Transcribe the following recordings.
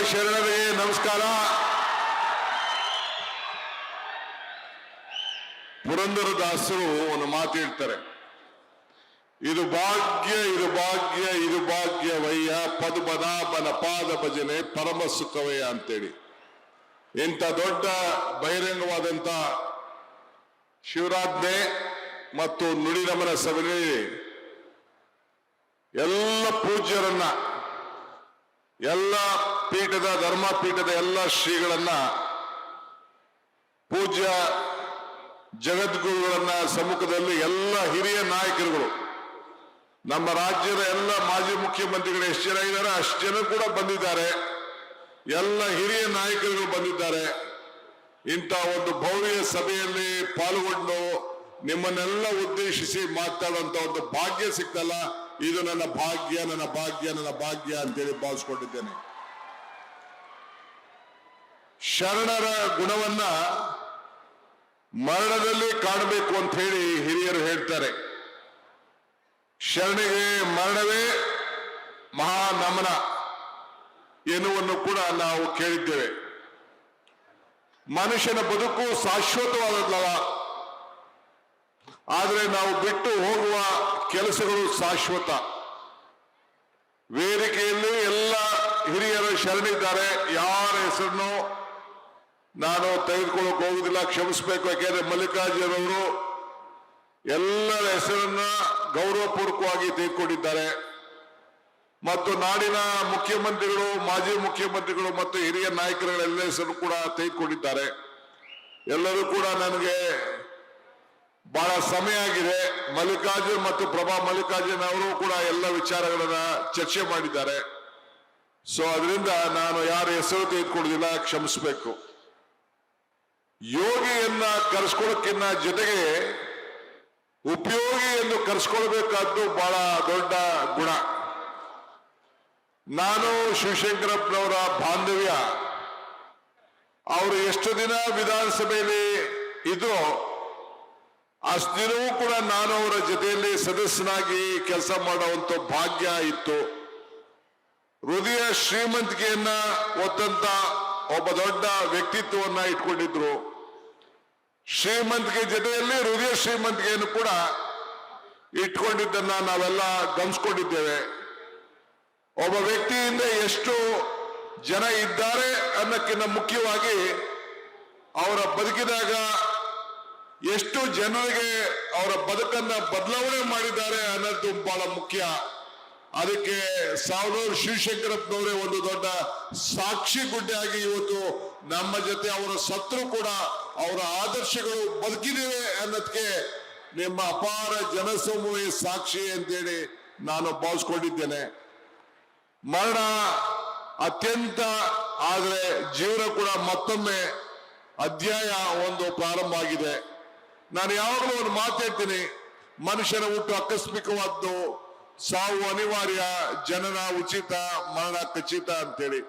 ಶರಣರಿಗೆ ನಮಸ್ಕಾರ. ಪುರಂದರದಾಸರು ಒಂದು ಮಾತು ಹೇಳ್ತಾರೆ, ಇದು ಭಾಗ್ಯ ಇದು ಭಾಗ್ಯ ಇದು ಭಾಗ್ಯವಯ್ಯ ಪದ್ಮನಾಭನ ಪಾದ ಭಜನೆ ಪರಮ ಸುಖವಯ್ಯ ಅಂತೇಳಿ. ಇಂಥ ದೊಡ್ಡ ಬಹಿರಂಗವಾದಂತ ಶಿವರಾಜ್ಞೆ ಮತ್ತು ನುಡಿನಮನ ಸಭೆಯಲ್ಲಿ ಎಲ್ಲ ಪೂಜ್ಯರನ್ನ, ಎಲ್ಲ ಪೀಠದ ಧರ್ಮ ಪೀಠದ ಎಲ್ಲ ಶ್ರೀಗಳನ್ನ, ಪೂಜ್ಯ ಜಗದ್ಗುರುಗಳನ್ನ ಸಮ್ಮುಖದಲ್ಲಿ ಎಲ್ಲ ಹಿರಿಯ ನಾಯಕರುಗಳು, ನಮ್ಮ ರಾಜ್ಯದ ಎಲ್ಲ ಮಾಜಿ ಮುಖ್ಯಮಂತ್ರಿಗಳು ಎಷ್ಟು ಜನ ಇದ್ದಾರೆ ಅಷ್ಟು ಜನ ಕೂಡ ಬಂದಿದ್ದಾರೆ. ಎಲ್ಲ ಹಿರಿಯ ನಾಯಕರುಗಳು ಬಂದಿದ್ದಾರೆ. ಇಂಥ ಒಂದು ಭವ್ಯ ಸಭೆಯಲ್ಲಿ ಪಾಲ್ಗೊಂಡು ನಿಮ್ಮನ್ನೆಲ್ಲ ಉದ್ದೇಶಿಸಿ ಮಾತಾಡುವಂತ ಒಂದು ಭಾಗ್ಯ ಸಿಕ್ತಲ್ಲ, ಇದು ನನ್ನ ಭಾಗ್ಯ ನನ್ನ ಭಾಗ್ಯ ನನ್ನ ಭಾಗ್ಯ ಅಂತೇಳಿ ಭಾವಿಸ್ಕೊಂಡಿದ್ದೇನೆ. ಶರಣರ ಗುಣವನ್ನ ಮರಣದಲ್ಲಿ ಕಾಣಬೇಕು ಅಂತ ಹೇಳಿ ಹಿರಿಯರು ಹೇಳ್ತಾರೆ. ಶರಣಿಗೆ ಮರಣವೇ ಮಹಾನಮನ ಎನ್ನುವನ್ನು ಕೂಡ ನಾವು ಕೇಳಿದ್ದೇವೆ. ಮನುಷ್ಯನ ಬದುಕು ಶಾಶ್ವತವಾದದ್ದಲ್ಲ, ಆದರೆ ನಾವು ಬಿಟ್ಟು ಹೋಗುವ ಕೆಲಸಗಳು ಶಾಶ್ವತ. ವೇದಿಕೆಯಲ್ಲಿ ಎಲ್ಲ ಹಿರಿಯರು ಶರಣಿದ್ದಾರೆ. ಯಾರ ಹೆಸರನ್ನು ನಾನು ತೆಗೆದುಕೊಳ್ಳಕ್ಕೆ ಹೋಗುದಿಲ್ಲ, ಕ್ಷಮಿಸಬೇಕು. ಯಾಕೆಂದ್ರೆ ಮಲ್ಲಿಕಾರ್ಜುನವರು ಎಲ್ಲರ ಹೆಸರನ್ನ ಗೌರವಪೂರ್ವಕವಾಗಿ ತೆಗೆದುಕೊಂಡಿದ್ದಾರೆ. ಮತ್ತು ನಾಡಿನ ಮುಖ್ಯಮಂತ್ರಿಗಳು, ಮಾಜಿ ಮುಖ್ಯಮಂತ್ರಿಗಳು ಮತ್ತು ಹಿರಿಯ ನಾಯಕರುಗಳ ಎಲ್ಲ ಹೆಸರು ಕೂಡ ತೆಗೆದುಕೊಂಡಿದ್ದಾರೆ. ಎಲ್ಲರೂ ಕೂಡ ನನಗೆ ಬಹಳ ಸಮಯ ಆಗಿದೆ. ಮಲ್ಲಿಕಾರ್ಜುನ್ ಮತ್ತು ಪ್ರಭಾ ಮಲ್ಲಿಕಾರ್ಜುನ್ ಅವರು ಕೂಡ ಎಲ್ಲ ವಿಚಾರಗಳನ್ನ ಚರ್ಚೆ ಮಾಡಿದ್ದಾರೆ. ಸೊ ಅದರಿಂದ ನಾನು ಯಾರ ಹೆಸರು ತೆಗೆದುಕೊಳ್ಳುವುದಿಲ್ಲ, ಕ್ಷಮಿಸಬೇಕು. ಯೋಗಿಯನ್ನ ಕರೆಸ್ಕೊಳ್ಳೋಕ್ಕಿನ್ನ ಜೊತೆಗೆ ಉಪಯೋಗಿಯನ್ನು ಕರೆಸ್ಕೊಳ್ಬೇಕಾದ್ದು ಬಹಳ ದೊಡ್ಡ ಗುಣ. ನಾನು ಶಿವಶಂಕರಪ್ಪನವರ ಬಾಂಧವ್ಯ, ಅವರು ಎಷ್ಟು ದಿನ ವಿಧಾನಸಭೆಯಲ್ಲಿ ಇದ್ರು ಅಷ್ಟು ದಿನವೂ ಕೂಡ ನಾನು ಅವರ ಜೊತೆಯಲ್ಲಿ ಸದಸ್ಯನಾಗಿ ಕೆಲಸ ಮಾಡುವಂತ ಭಾಗ್ಯ ಇತ್ತು. ಹೃದಯ ಶ್ರೀಮಂತಿಕೆಯನ್ನ ಹೊತ್ತಂತ ಒಬ್ಬ ದೊಡ್ಡ ವ್ಯಕ್ತಿತ್ವವನ್ನ ಇಟ್ಕೊಂಡಿದ್ರು. ಶ್ರೀಮಂತಿಕೆ ಜೊತೆಯಲ್ಲಿ ಹೃದಯ ಶ್ರೀಮಂತಿಕೆಯನ್ನು ಕೂಡ ಇಟ್ಕೊಂಡಿದ್ದನ್ನ ನಾವೆಲ್ಲ ಗಮನಿಸ್ಕೊಂಡಿದ್ದೇವೆ. ಒಬ್ಬ ವ್ಯಕ್ತಿಯಿಂದ ಎಷ್ಟು ಜನ ಇದ್ದಾರೆ ಅನ್ನೋಕ್ಕಿಂತ ಮುಖ್ಯವಾಗಿ ಅವರ ಬದುಕಿದಾಗ ಎಷ್ಟು ಜನರಿಗೆ ಅವರ ಬದುಕನ್ನ ಬದಲಾವಣೆ ಮಾಡಿದ್ದಾರೆ ಅನ್ನೋದು ಬಹಳ ಮುಖ್ಯ. ಅದಕ್ಕೆ ಸಾವನೂರು ಶಿವಶಂಕರಪ್ಪನವರೇ ಒಂದು ದೊಡ್ಡ ಸಾಕ್ಷಿ ಗುಡ್ಡೆಯಾಗಿ ಇವತ್ತು ನಮ್ಮ ಜೊತೆ ಅವರ ಸತ್ರು ಕೂಡ ಅವರ ಆದರ್ಶಗಳು ಬದುಕಿದಿವೆ ಅನ್ನೋದಕ್ಕೆ ನಿಮ್ಮ ಅಪಾರ ಜನಸಮೂಹ ಸಾಕ್ಷಿ ಅಂತೇಳಿ ನಾನು ಭಾವಿಸ್ಕೊಂಡಿದ್ದೇನೆ. ಮರಣ ಅತ್ಯಂತ, ಆದರೆ ಜೀವನ ಕೂಡ ಮತ್ತೊಮ್ಮೆ ಅಧ್ಯಾಯ ಒಂದು ಪ್ರಾರಂಭ ಆಗಿದೆ. ನಾನು ಯಾವಾಗಲೂ ಒಂದು ಮಾತಾಡ್ತೀನಿ, ಮನುಷ್ಯನ ಹುಟ್ಟು ಆಕಸ್ಮಿಕವಾದ್ದು, ಸಾವು ಅನಿವಾರ್ಯ, ಜನನ ಉಚಿತ, ಮರಣ ಖಚಿತ ಅಂತೇಳಿ.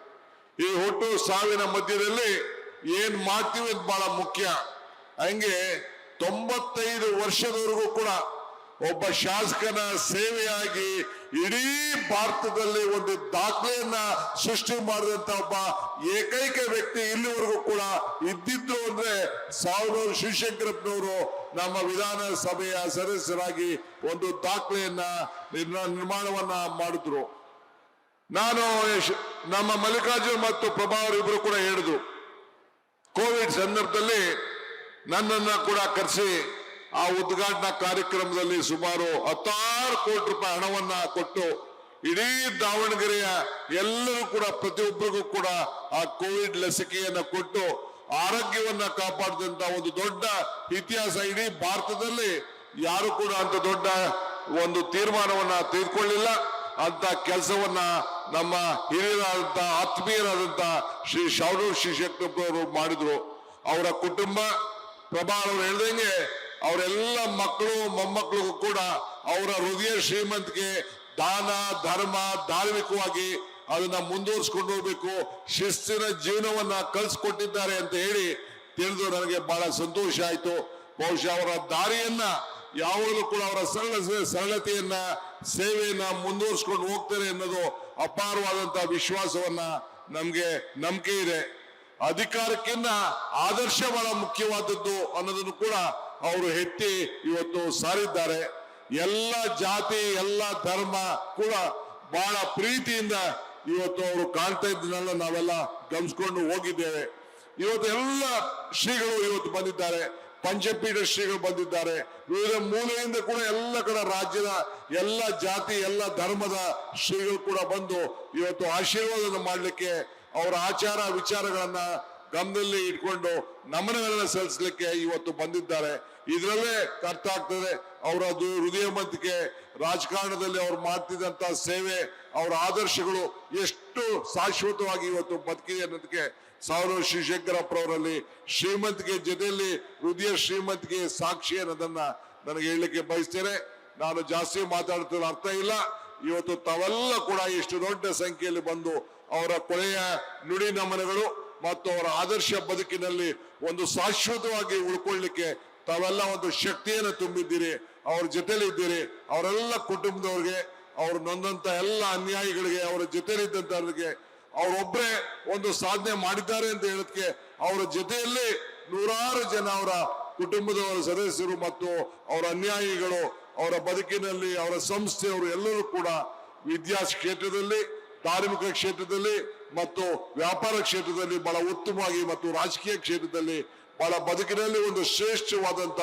ಈ ಹುಟ್ಟು ಸಾವಿನ ಮಧ್ಯದಲ್ಲಿ ಏನ್ ಮಾಡ್ತೀವಿ ಅಂತ ಬಹಳ ಮುಖ್ಯ. ಹಂಗೆ 95 ವರ್ಷದವರೆಗೂ ಕೂಡ ಒಬ್ಬ ಶಾಸಕನ ಸೇವೆಯಾಗಿ ಇಡೀ ಭಾರತದಲ್ಲಿ ಒಂದು ದಾಖಲೆಯನ್ನ ಸೃಷ್ಟಿ ಮಾಡಿದಂತ ಒಬ್ಬ ಏಕೈಕ ವ್ಯಕ್ತಿ ಇಲ್ಲಿವರೆಗೂ ಕೂಡ ಇದ್ದಿದ್ರು ಅಂದ್ರೆ ಸಾವನೂರು ಶಿವಶಂಕರಪ್ಪನವರು ನಮ್ಮ ವಿಧಾನಸಭೆಯ ಸದಸ್ಯರಾಗಿ ಒಂದು ದಾಖಲೆಯನ್ನ ನಿರ್ಮಾಣವನ್ನ ಮಾಡಿದ್ರು. ನಾನು ನಮ್ಮ ಮಲ್ಲಿಕಾರ್ಜುನ್ ಮತ್ತು ಪ್ರಭಾ ಅವರಿಬ್ಬರು ಕೂಡ ಹೇಳಿದ್ರು, ಕೋವಿಡ್ ಸಂದರ್ಭದಲ್ಲಿ ನನ್ನನ್ನ ಕೂಡ ಕರೆಸಿ ಆ ಉದ್ಘಾಟನಾ ಕಾರ್ಯಕ್ರಮದಲ್ಲಿ ಸುಮಾರು 16 ಕೋಟಿ ರೂಪಾಯಿ ಹಣವನ್ನ ಕೊಟ್ಟು ಇಡೀ ದಾವಣಗೆರೆಯ ಎಲ್ಲರೂ ಕೂಡ ಪ್ರತಿಯೊಬ್ಬರಿಗೂ ಕೂಡ ಆ ಕೋವಿಡ್ ಲಸಿಕೆಯನ್ನ ಕೊಟ್ಟು ಆರೋಗ್ಯವನ್ನ ಕಾಪಾಡಿದಂತ ಒಂದು ದೊಡ್ಡ ಇತಿಹಾಸ. ಇಡೀ ಭಾರತದಲ್ಲಿ ಯಾರು ಕೂಡ ಅಂತ ದೊಡ್ಡ ಒಂದು ತೀರ್ಮಾನವನ್ನ ತೆಗೆದುಕೊಳ್ಳಿಲ್ಲ. ಅಂತ ಕೆಲಸವನ್ನ ನಮ್ಮ ಹಿರಿಯರಾದಂತ ಆತ್ಮೀಯರಾದಂತ ಶ್ರೀ ಸಾವನೂರು ಶಿವಶಂಕರಪ್ಪನವರು ಮಾಡಿದ್ರು. ಅವರ ಕುಟುಂಬ, ಪ್ರಭಾ ಅವರು ಹೇಳ್ದಂಗೆ ಅವರೆಲ್ಲ ಮಕ್ಕಳು ಮೊಮ್ಮಕ್ಕಳಿಗೂ ಕೂಡ ಅವರ ಹೃದಯ ಶ್ರೀಮಂತಿಕೆ, ದಾನ ಧರ್ಮ, ಧಾರ್ಮಿಕವಾಗಿ ಅದನ್ನ ಮುಂದುವರಿಸ್ಕೊಂಡು ಹೋಗ್ಬೇಕು, ಶಿಸ್ತಿನ ಜೀವನವನ್ನ ಕಲಿಸ್ಕೊಟ್ಟಿದ್ದಾರೆ ಅಂತ ಹೇಳಿ ತಿಳಿದು ನನಗೆ ಬಹಳ ಸಂತೋಷ ಆಯ್ತು. ಬಹುಶಃ ಅವರ ದಾರಿಯನ್ನ ಯಾವಾಗಲೂ ಕೂಡ ಅವರ ಸರಳತೆಯನ್ನ ಸೇವೆಯನ್ನ ಮುಂದುವರಿಸ್ಕೊಂಡು ಹೋಗ್ತಾರೆ ಅನ್ನೋದು ಅಪಾರವಾದಂತಹ ವಿಶ್ವಾಸವನ್ನ ನಮ್ಗೆ ನಂಬಿಕೆ ಇದೆ. ಅಧಿಕಾರಕ್ಕಿಂತ ಆದರ್ಶ ಬಹಳ ಮುಖ್ಯವಾದದ್ದು ಅನ್ನೋದನ್ನು ಕೂಡ ಅವರು ಎತ್ತಿ ಇವತ್ತು ಸಾರಿದ್ದಾರೆ. ಎಲ್ಲ ಜಾತಿ ಎಲ್ಲ ಧರ್ಮ ಕೂಡ ಬಹಳ ಪ್ರೀತಿಯಿಂದ ಇವತ್ತು ಅವರು ಕಾಣ್ತಾ ಇದ್ದನ್ನೆಲ್ಲ ನಾವೆಲ್ಲ ಗಮನಿಸ್ಕೊಂಡು ಹೋಗಿದ್ದೇವೆ. ಇವತ್ತು ಎಲ್ಲ ಶ್ರೀಗಳು ಇವತ್ತು ಬಂದಿದ್ದಾರೆ, ಪಂಚಪೀಠ ಶ್ರೀಗಳು ಬಂದಿದ್ದಾರೆ, ವಿವಿಧ ಮೂಲೆಯಿಂದ ಕೂಡ ಎಲ್ಲ ಕಡೆ ರಾಜ್ಯದ ಎಲ್ಲ ಜಾತಿ ಎಲ್ಲ ಧರ್ಮದ ಶ್ರೀಗಳು ಕೂಡ ಬಂದು ಇವತ್ತು ಆಶೀರ್ವಾದ ಮಾಡಲಿಕ್ಕೆ ಅವರ ಆಚಾರ ವಿಚಾರಗಳನ್ನ ಗಮನದಲ್ಲಿ ಇಟ್ಕೊಂಡು ನಮನಗಳನ್ನ ಸಲ್ಲಿಸಲಿಕ್ಕೆ ಇವತ್ತು ಬಂದಿದ್ದಾರೆ. ಇದರಲ್ಲೇ ಅರ್ಥ ಆಗ್ತದೆ ಅವರದ್ದು ಹೃದಯವಂತಿಕೆ, ರಾಜಕಾರಣದಲ್ಲಿ ಅವ್ರು ಮಾಡ್ತಿದ್ದಂತ ಸೇವೆ, ಅವರ ಆದರ್ಶಗಳು ಎಷ್ಟು ಶಾಶ್ವತವಾಗಿ ಇವತ್ತು ಬದುಕಿದೆ ಅನ್ನೋದಕ್ಕೆ ಸಾವಿರ ಶಿವಶಂಕರಪ್ಪರವರಲ್ಲಿ ಶ್ರೀಮಂತಿಕೆ ಜೊತೆಯಲ್ಲಿ ಹೃದಯ ಶ್ರೀಮಂತಿಕೆ ಸಾಕ್ಷಿ ಅನ್ನೋದನ್ನ ನನಗೆ ಹೇಳಲಿಕ್ಕೆ ಬಯಸ್ತೇನೆ. ನಾನು ಜಾಸ್ತಿ ಮಾತಾಡ್ತಿರೋ ಅರ್ಥ ಇಲ್ಲ. ಇವತ್ತು ತಾವೆಲ್ಲ ಕೂಡ ಎಷ್ಟು ದೊಡ್ಡ ಸಂಖ್ಯೆಯಲ್ಲಿ ಬಂದು ಅವರ ಕೊನೆಯ ನುಡಿ ನಮನಗಳು ಮತ್ತು ಅವರ ಆದರ್ಶ ಬದುಕಿನಲ್ಲಿ ಒಂದು ಶಾಶ್ವತವಾಗಿ ಉಳ್ಕೊಳ್ಳಿಕ್ಕೆ ತಾವೆಲ್ಲ ಒಂದು ಶಕ್ತಿಯನ್ನು ತುಂಬಿದ್ದೀರಿ, ಅವ್ರ ಜೊತೆಲಿ ಇದ್ದೀರಿ. ಅವರೆಲ್ಲ ಕುಟುಂಬದವ್ರಿಗೆ, ಅವ್ರು ನೊಂದಂತ ಎಲ್ಲ ಅನ್ಯಾಯಿಗಳಿಗೆ, ಅವರ ಜೊತೆಲಿದ್ದಂತವ್ರಿಗೆ ಅವರೊಬ್ಬರೇ ಒಂದು ಸಾಧನೆ ಮಾಡಿದ್ದಾರೆ ಅಂತ ಹೇಳೋದಕ್ಕೆ ಅವರ ಜೊತೆಯಲ್ಲಿ ನೂರಾರು ಜನ ಅವರ ಕುಟುಂಬದವರ ಸದಸ್ಯರು ಮತ್ತು ಅವರ ಅನ್ಯಾಯಿಗಳು ಅವರ ಬದುಕಿನಲ್ಲಿ ಅವರ ಸಂಸ್ಥೆಯವರು ಎಲ್ಲರೂ ಕೂಡ ವಿದ್ಯಾ ಕ್ಷೇತ್ರದಲ್ಲಿ, ಧಾರ್ಮಿಕ ಕ್ಷೇತ್ರದಲ್ಲಿ ಮತ್ತು ವ್ಯಾಪಾರ ಕ್ಷೇತ್ರದಲ್ಲಿ ಬಹಳ ಉತ್ತಮವಾಗಿ ಮತ್ತು ರಾಜಕೀಯ ಕ್ಷೇತ್ರದಲ್ಲಿ ಬಹಳ ಬದುಕಿನಲ್ಲಿ ಒಂದು ಶ್ರೇಷ್ಠವಾದಂತ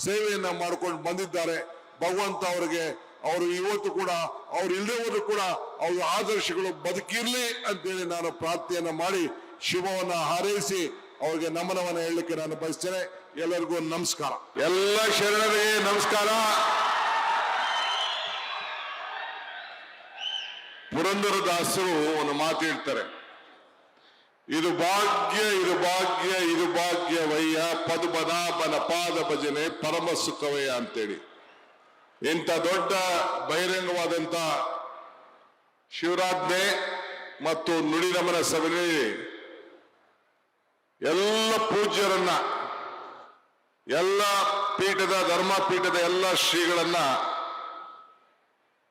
ಸೇವೆಯನ್ನ ಮಾಡ್ಕೊಂಡು ಬಂದಿದ್ದಾರೆ. ಭಗವಂತ ಅವರಿಗೆ ಅವರು ಇವತ್ತು ಕೂಡ ಅವ್ರು ಇಲ್ಲದೆ ಹೋದ್ರು ಕೂಡ ಅವ್ರ ಆದರ್ಶಗಳು ಬದುಕಿರ್ಲಿ ಅಂತೇಳಿ ನಾನು ಪ್ರಾರ್ಥನೆಯನ್ನ ಮಾಡಿ ಶುಭವನ್ನ ಹಾರೈಸಿ ಅವ್ರಿಗೆ ನಮನವನ್ನ ಹೇಳಲಿಕ್ಕೆ ನಾನು ಬಯಸ್ತೇನೆ. ಎಲ್ಲರಿಗೂ ನಮಸ್ಕಾರ. ಎಲ್ಲ ಶರಣರಿಗೆ ನಮಸ್ಕಾರ. ಪುರಂದರದಾಸರು ಒಂದು ಮಾತು ಹೇಳ್ತಾರೆ, ಇದು ಭಾಗ್ಯ ಇದು ಭಾಗ್ಯ ಇದು ಭಾಗ್ಯವಯ್ಯ ಪದ್ಮನಾಭನ ಪಾದ ಭಜನೆ ಪರಮ ಸುಖವಯ್ಯ ಅಂತೇಳಿ. ಇಂಥ ದೊಡ್ಡ ಬಹಿರಂಗವಾದಂತ ಶಿವರಾಜ್ಞೆ ಮತ್ತು ನುಡಿ ನಮನ ಸಭೆಯಲ್ಲಿ ಎಲ್ಲ ಪೂಜ್ಯರನ್ನ, ಎಲ್ಲ ಪೀಠದ ಧರ್ಮ ಪೀಠದ ಎಲ್ಲ ಶ್ರೀಗಳನ್ನ,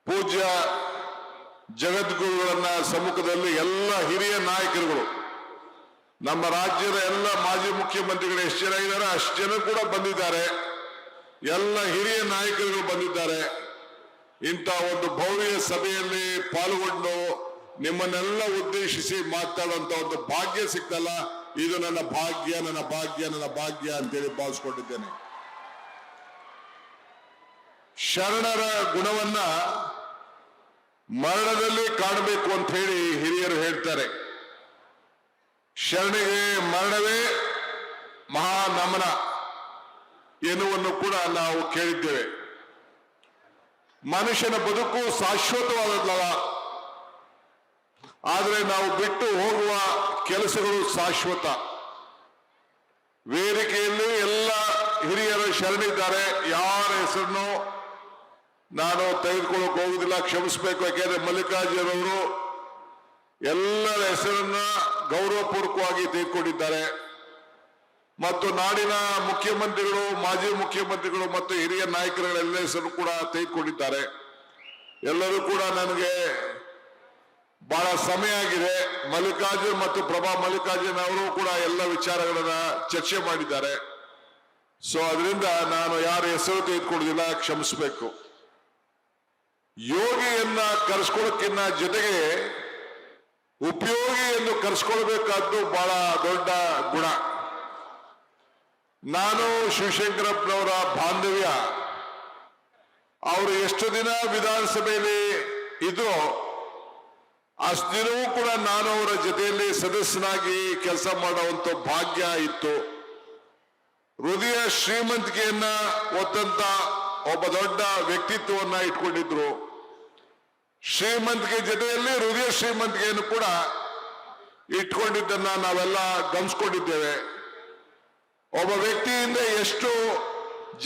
ಪೂಜ್ಯ ಜಗದ್ಗುರುಗಳನ್ನ ಸಮ್ಮುಖದಲ್ಲಿ ಎಲ್ಲ ಹಿರಿಯ ನಾಯಕರುಗಳು, ನಮ್ಮ ರಾಜ್ಯದ ಎಲ್ಲ ಮಾಜಿ ಮುಖ್ಯಮಂತ್ರಿಗಳು ಎಷ್ಟು ಜನ ಇದ್ದಾರೆ ಅಷ್ಟು ಜನ ಕೂಡ ಬಂದಿದ್ದಾರೆ. ಎಲ್ಲ ಹಿರಿಯ ನಾಯಕರುಗಳು ಬಂದಿದ್ದಾರೆ. ಇಂಥ ಒಂದು ಭವ್ಯ ಸಭೆಯಲ್ಲಿ ಪಾಲ್ಗೊಂಡು ನಿಮ್ಮನ್ನೆಲ್ಲ ಉದ್ದೇಶಿಸಿ ಮಾತಾಡುವಂತ ಒಂದು ಭಾಗ್ಯ ಸಿಕ್ತಲ್ಲ, ಇದು ನನ್ನ ಭಾಗ್ಯ ನನ್ನ ಭಾಗ್ಯ ನನ್ನ ಭಾಗ್ಯ ಅಂತೇಳಿ ಭಾವಿಸ್ಕೊಂಡಿದ್ದೇನೆ. ಶರಣರ ಗುಣವನ್ನ ಮರಣದಲ್ಲಿ ಕಾಣಬೇಕು ಅಂತ ಹೇಳಿ ಹಿರಿಯರು ಹೇಳ್ತಾರೆ. ಶರಣಿಗೆ ಮರಣವೇ ಮಹಾನಮನ ಎನ್ನುವನ್ನು ಕೂಡ ನಾವು ಕೇಳಿದ್ದೇವೆ. ಮನುಷ್ಯನ ಬದುಕು ಶಾಶ್ವತವಾದಲ್ಲ, ಆದರೆ ನಾವು ಬಿಟ್ಟು ಹೋಗುವ ಕೆಲಸಗಳು ಶಾಶ್ವತ. ವೇದಿಕೆಯಲ್ಲಿ ಎಲ್ಲ ಹಿರಿಯರು ಶರಣಿದ್ದಾರೆ. ಯಾರ ಹೆಸರನ್ನು ನಾನು ತೆಗೆದುಕೊಳ್ಳೋಕೆ ಹೋಗುದಿಲ್ಲ, ಕ್ಷಮಿಸಬೇಕು. ಯಾಕೆಂದ್ರೆ ಮಲ್ಲಿಕಾರ್ಜುನವರು ಎಲ್ಲರ ಹೆಸರನ್ನ ಗೌರವಪೂರ್ವಕವಾಗಿ ತೆಗೆದುಕೊಂಡಿದ್ದಾರೆ ಮತ್ತು ನಾಡಿನ ಮುಖ್ಯಮಂತ್ರಿಗಳು, ಮಾಜಿ ಮುಖ್ಯಮಂತ್ರಿಗಳು ಮತ್ತು ಹಿರಿಯ ನಾಯಕರುಗಳೆಲ್ಲ ಹೆಸರು ಕೂಡ ತೆಗೆದುಕೊಂಡಿದ್ದಾರೆ. ಎಲ್ಲರೂ ಕೂಡ ನನಗೆ ಬಹಳ ಸಮಯ ಆಗಿದೆ. ಮಲ್ಲಿಕಾರ್ಜುನ್ ಮತ್ತು ಪ್ರಭಾ ಮಲ್ಲಿಕಾರ್ಜುನ್ ಅವರು ಕೂಡ ಎಲ್ಲ ವಿಚಾರಗಳನ್ನ ಚರ್ಚೆ ಮಾಡಿದ್ದಾರೆ. ಸೊ ಅದರಿಂದ ನಾನು ಯಾರ ಹೆಸರು ತೆಗೆದುಕೊಳ್ಳುವುದಿಲ್ಲ, ಕ್ಷಮಿಸಬೇಕು. ಯೋಗಿಯನ್ನ ಕರೆಸ್ಕೊಳ್ಳೋಕ್ಕಿನ್ನ ಜೊತೆಗೆ ಉಪಯೋಗಿ ಎಂದು ಕರೆಸ್ಕೊಳ್ಬೇಕಾದ್ದು ಬಹಳ ದೊಡ್ಡ ಗುಣ. ನಾನು ಶಿವಶಂಕರಪ್ಪನವರ ಬಾಂಧವ್ಯ, ಅವರು ಎಷ್ಟು ದಿನ ವಿಧಾನಸಭೆಯಲ್ಲಿ ಇದ್ರೋ ಅಷ್ಟು ದಿನವೂ ಕೂಡ ನಾನು ಅವರ ಜೊತೆಯಲ್ಲಿ ಸದಸ್ಯನಾಗಿ ಕೆಲಸ ಮಾಡುವಂತ ಭಾಗ್ಯ ಇತ್ತು. ಹೃದಯ ಶ್ರೀಮಂತಿಕೆಯನ್ನ ಹೊತ್ತಂತ ಒಬ್ಬ ದೊಡ್ಡ ವ್ಯಕ್ತಿತ್ವವನ್ನ ಇಟ್ಕೊಂಡಿದ್ರು. ಶ್ರೀಮಂತಿಕೆ ಜೊತೆಯಲ್ಲಿ ಹೃದಯ ಶ್ರೀಮಂತಿಕೆಯನ್ನು ಕೂಡ ಇಟ್ಕೊಂಡಿದ್ದನ್ನ ನಾವೆಲ್ಲ ಗಮನಿಸ್ಕೊಂಡಿದ್ದೇವೆ. ಒಬ್ಬ ವ್ಯಕ್ತಿಯಿಂದ ಎಷ್ಟು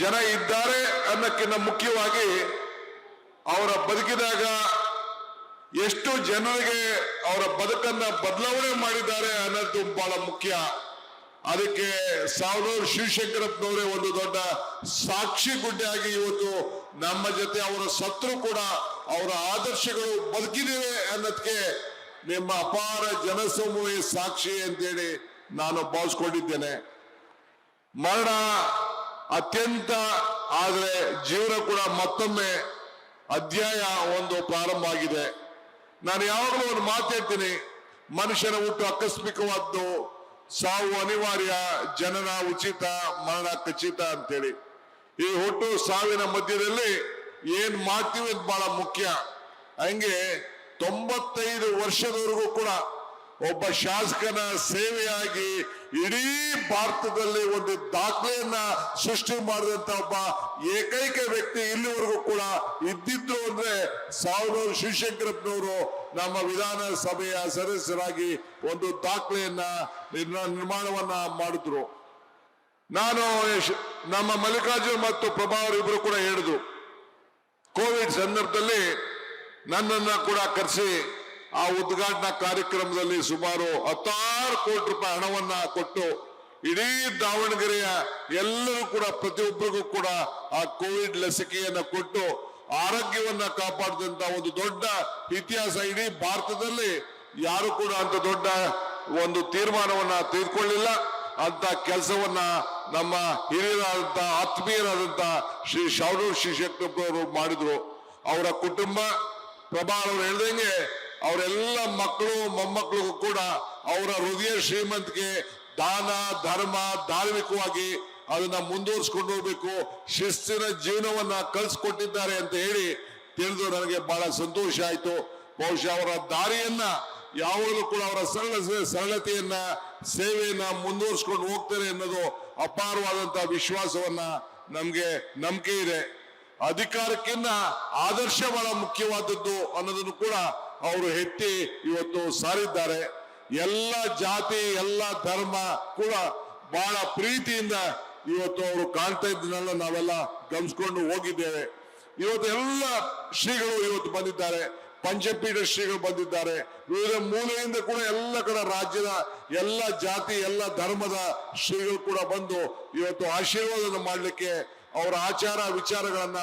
ಜನ ಇದ್ದಾರೆ ಅನ್ನೋಕ್ಕಿಂತ ಮುಖ್ಯವಾಗಿ ಅವರ ಬದುಕಿದಾಗ ಎಷ್ಟು ಜನರಿಗೆ ಅವರ ಬದುಕನ್ನ ಬದಲಾವಣೆ ಮಾಡಿದ್ದಾರೆ ಅನ್ನೋದು ಬಹಳ ಮುಖ್ಯ. ಅದಕ್ಕೆ ಸಾವನೂರು ಶಿವಶಂಕರಪ್ಪನವರೇ ಒಂದು ದೊಡ್ಡ ಸಾಕ್ಷಿ ಗುಡ್ಡೆಯಾಗಿ ಇವತ್ತು ನಮ್ಮ ಜೊತೆ ಅವರ ಸತ್ರು ಕೂಡ ಅವರ ಆದರ್ಶಗಳು ಬದುಕಿದಿವೆ ಅನ್ನೋದಕ್ಕೆ ನಿಮ್ಮ ಅಪಾರ ಜನಸಮೂಹ ಸಾಕ್ಷಿ ಅಂತೇಳಿ ನಾನು ಭಾವಿಸ್ಕೊಂಡಿದ್ದೇನೆ. ಮರಣ ಅತ್ಯಂತ ಆದ್ರೆ ಜೀವನ ಕೂಡ ಮತ್ತೊಮ್ಮೆ ಅಧ್ಯಾಯ ಒಂದು ಪ್ರಾರಂಭ ಆಗಿದೆ. ನಾನು ಯಾವಾಗಲೂ ಒಂದು ಮಾತು ಹೇಳ್ತೀನಿ, ಮನುಷ್ಯನ ಹುಟ್ಟು ಆಕಸ್ಮಿಕವಾದ್ದು, ಸಾವು ಅನಿವಾರ್ಯ, ಜನನ ಉಚಿತ, ಮರಣ ಖಚಿತ ಅಂತೇಳಿ. ಈ ಹುಟ್ಟು ಸಾವಿನ ಮಧ್ಯದಲ್ಲಿ ಏನ್ ಮಾಡ್ತೀವಿ ಅಂತ ಬಹಳ ಮುಖ್ಯ. ಹಂಗೆ 95 ವರ್ಷದವರೆಗೂ ಕೂಡ ಒಬ್ಬ ಶಾಸಕನ ಸೇವೆಯಾಗಿ ಇಡೀ ಭಾರತದಲ್ಲಿ ಒಂದು ದಾಖಲೆಯನ್ನ ಸೃಷ್ಟಿ ಮಾಡಿದಂತ ಒಬ್ಬ ಏಕೈಕ ವ್ಯಕ್ತಿ ಇಲ್ಲಿವರೆಗೂ ಕೂಡ ಇದ್ದಿದ್ರು ಅಂದ್ರೆ ಸಾವನೂರು ಶಿವಶಂಕರಪ್ಪನವರು ನಮ್ಮ ವಿಧಾನಸಭೆಯ ಸದಸ್ಯರಾಗಿ ಒಂದು ದಾಖಲೆಯನ್ನ ನಿರ್ಮಾಣವನ್ನ ಮಾಡಿದ್ರು. ನಾನು ನಮ್ಮ ಮಲ್ಲಿಕಾರ್ಜುನ್ ಮತ್ತು ಪ್ರಭಾವರ್ ಇಬ್ರು ಕೂಡ ಹೇಳಿದ್ರು, ಕೋವಿಡ್ ಸಂದರ್ಭದಲ್ಲಿ ನನ್ನನ್ನ ಕೂಡ ಕರೆಸಿ ಆ ಉದ್ಘಾಟನಾ ಕಾರ್ಯಕ್ರಮದಲ್ಲಿ ಸುಮಾರು 16 ಕೋಟಿ ರೂಪಾಯಿ ಹಣವನ್ನ ಕೊಟ್ಟು ಇಡೀ ದಾವಣಗೆರೆಯ ಎಲ್ಲರೂ ಕೂಡ ಪ್ರತಿಯೊಬ್ಬರಿಗೂ ಕೂಡ ಆ ಕೋವಿಡ್ ಲಸಿಕೆಯನ್ನ ಕೊಟ್ಟು ಆರೋಗ್ಯವನ್ನ ಕಾಪಾಡಿದಂತ ಒಂದು ದೊಡ್ಡ ಇತಿಹಾಸ ಇಡೀ ಭಾರತದಲ್ಲಿ ಯಾರು ಕೂಡ ಅಂತ ದೊಡ್ಡ ಒಂದು ತೀರ್ಮಾನವನ್ನ ತೆಗೆದುಕೊಳ್ಳಿಲ್ಲ. ಅಂತ ಕೆಲಸವನ್ನ ನಮ್ಮ ಹಿರಿಯರಾದಂತ ಆತ್ಮೀಯರಾದಂತ ಶ್ರೀ ಶಾವನೂರು ಶಿವಶಂಕರಪ್ಪನವರು ಮಾಡಿದ್ರು. ಅವರ ಕುಟುಂಬ ಪ್ರಭಾವ ಅವರು ಹೇಳ್ದಂಗೆ ಅವರೆಲ್ಲ ಮಕ್ಕಳು ಮೊಮ್ಮಕ್ಕಳಿಗೂ ಕೂಡ ಅವರ ಹೃದಯ ಶ್ರೀಮಂತಿಕೆ, ದಾನ ಧರ್ಮ, ಧಾರ್ಮಿಕವಾಗಿ ಅದನ್ನ ಮುಂದುವರಿಸಿಕೊಂಡು ಹೋಗ್ಬೇಕು, ಶಿಸ್ತಿನ ಜೀವನವನ್ನ ಕಲಿಸ್ಕೊಟ್ಟಿದ್ದಾರೆ ಅಂತ ಹೇಳಿ ತಿಳಿದು ನನಗೆ ಬಹಳ ಸಂತೋಷ ಆಯ್ತು. ಬಹುಶಃ ಅವರ ದಾರಿಯನ್ನ ಯಾವಾಗಲೂ ಕೂಡ ಅವರ ಸರಳತೆಯನ್ನ ಸೇವೆಯನ್ನ ಮುಂದುವರಿಸಿಕೊಂಡು ಹೋಗ್ತಾರೆ ಅನ್ನೋದು ಅಪಾರವಾದಂತಹ ವಿಶ್ವಾಸವನ್ನ ನಮ್ಗೆ ನಂಬಿಕೆ ಇದೆ. ಅಧಿಕಾರಕ್ಕಿಂತ ಆದರ್ಶ ಬಹಳ ಮುಖ್ಯವಾದದ್ದು ಅನ್ನೋದನ್ನು ಕೂಡ ಅವರು ಎತ್ತಿ ಇವತ್ತು ಸಾರಿದ್ದಾರೆ. ಎಲ್ಲ ಜಾತಿ ಎಲ್ಲ ಧರ್ಮ ಕೂಡ ಬಹಳ ಪ್ರೀತಿಯಿಂದ ಇವತ್ತು ಅವರು ಕಾಣ್ತಾ ಇದ್ದನ್ನೆಲ್ಲ ನಾವೆಲ್ಲ ಗಮನಿಸ್ಕೊಂಡು ಹೋಗಿದ್ದೇವೆ. ಇವತ್ತು ಎಲ್ಲ ಶ್ರೀಗಳು ಇವತ್ತು ಬಂದಿದ್ದಾರೆ, ಪಂಚಪೀಠ ಶ್ರೀಗಳು ಬಂದಿದ್ದಾರೆ, ವಿವಿಧ ಮೂಲೆಯಿಂದ ಕೂಡ ಎಲ್ಲ ಕಡೆ ರಾಜ್ಯದ ಎಲ್ಲ ಜಾತಿ ಎಲ್ಲ ಧರ್ಮದ ಶ್ರೀಗಳು ಕೂಡ ಬಂದು ಇವತ್ತು ಆಶೀರ್ವಾದ ಮಾಡಲಿಕ್ಕೆ ಅವರ ಆಚಾರ ವಿಚಾರಗಳನ್ನ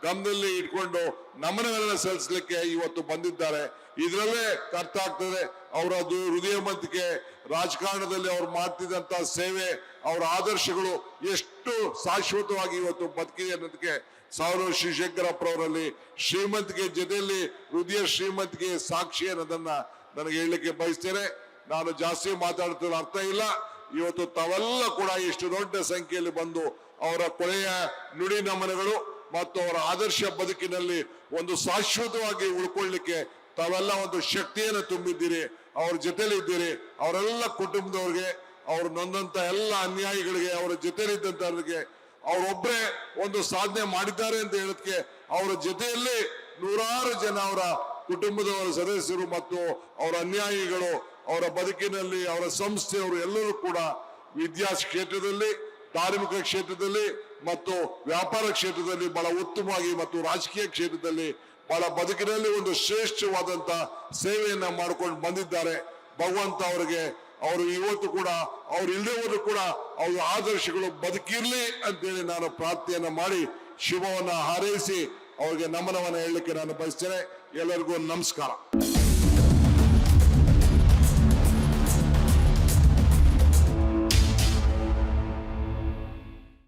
ಗಮನದಲ್ಲಿ ಇಟ್ಕೊಂಡು ನಮನಗಳನ್ನ ಸಲ್ಲಿಸಲಿಕ್ಕೆ ಇವತ್ತು ಬಂದಿದ್ದಾರೆ. ಇದರಲ್ಲೇ ಅರ್ಥ ಆಗ್ತದೆ ಅವರ ಹೃದಯವಂತಿಕೆ, ರಾಜಕಾರಣದಲ್ಲಿ ಅವ್ರು ಮಾಡ್ತಿದ್ದಂತ ಸೇವೆ, ಅವರ ಆದರ್ಶಗಳು ಎಷ್ಟು ಶಾಶ್ವತವಾಗಿ ಇವತ್ತು ಬದುಕಿದೆ ಅನ್ನೋದಕ್ಕೆ ಸಾವನೂರು ಶಿವಶಂಕರಪ್ಪರವರಲ್ಲಿ ಶ್ರೀಮಂತಿಕೆ ಜೊತೆಯಲ್ಲಿ ಹೃದಯ ಶ್ರೀಮಂತಿಕೆ ಸಾಕ್ಷಿ ಅನ್ನೋದನ್ನ ನನಗೆ ಹೇಳಲಿಕ್ಕೆ ಬಯಸ್ತೇನೆ. ನಾನು ಜಾಸ್ತಿ ಮಾತಾಡ್ತಿರೋ ಅರ್ಥ ಇಲ್ಲ. ಇವತ್ತು ತಾವೆಲ್ಲ ಕೂಡ ಇಷ್ಟು ದೊಡ್ಡ ಸಂಖ್ಯೆಯಲ್ಲಿ ಬಂದು ಅವರ ಕೊನೆಯ ನುಡಿ ನಮನಗಳು ಮತ್ತು ಅವರ ಆದರ್ಶ ಬದುಕಿನಲ್ಲಿ ಒಂದು ಶಾಶ್ವತವಾಗಿ ಉಳ್ಕೊಳ್ಳಿಕ್ಕೆ ತಾವೆಲ್ಲ ಒಂದು ಶಕ್ತಿಯನ್ನು ತುಂಬಿದ್ದೀರಿ, ಅವ್ರ ಜೊತೆಲಿ ಇದ್ದೀರಿ. ಅವರೆಲ್ಲ ಕುಟುಂಬದವ್ರಿಗೆ, ಅವ್ರು ನೊಂದಂತ ಎಲ್ಲ ಅನ್ಯಾಯಿಗಳಿಗೆ, ಅವರ ಜೊತೆಲಿದ್ದಂತವ್ರಿಗೆ ಅವರೊಬ್ಬರೇ ಒಂದು ಸಾಧನೆ ಮಾಡಿದ್ದಾರೆ ಅಂತ ಹೇಳೋದಕ್ಕೆ ಅವರ ಜೊತೆಯಲ್ಲಿ ನೂರಾರು ಜನ ಅವರ ಕುಟುಂಬದವರ ಸದಸ್ಯರು ಮತ್ತು ಅವರ ಅನ್ಯಾಯಿಗಳು ಅವರ ಬದುಕಿನಲ್ಲಿ ಅವರ ಸಂಸ್ಥೆಯವರು ಎಲ್ಲರೂ ಕೂಡ ವಿದ್ಯಾ ಕ್ಷೇತ್ರದಲ್ಲಿ, ಧಾರ್ಮಿಕ ಕ್ಷೇತ್ರದಲ್ಲಿ ಮತ್ತು ವ್ಯಾಪಾರ ಕ್ಷೇತ್ರದಲ್ಲಿ ಬಹಳ ಉತ್ತಮವಾಗಿ ಮತ್ತು ರಾಜಕೀಯ ಕ್ಷೇತ್ರದಲ್ಲಿ ಬಹಳ ಬದುಕಿನಲ್ಲಿ ಒಂದು ಶ್ರೇಷ್ಠವಾದಂತ ಸೇವೆಯನ್ನ ಮಾಡ್ಕೊಂಡು ಬಂದಿದ್ದಾರೆ. ಭಗವಂತ ಅವರಿಗೆ ಅವರು ಇವತ್ತು ಕೂಡ ಅವ್ರು ಇಲ್ಲದೆ ಹೋದ್ರು ಕೂಡ ಅವ್ರ ಆದರ್ಶಗಳು ಬದುಕಿರ್ಲಿ ಅಂತೇಳಿ ನಾನು ಪ್ರಾರ್ಥನೆಯನ್ನ ಮಾಡಿ ಶುಭವನ್ನ ಹಾರೈಸಿ ಅವ್ರಿಗೆ ನಮನವನ್ನ ಹೇಳಲಿಕ್ಕೆ ನಾನು ಬಯಸ್ತೇನೆ. ಎಲ್ಲರಿಗೂ ನಮಸ್ಕಾರ.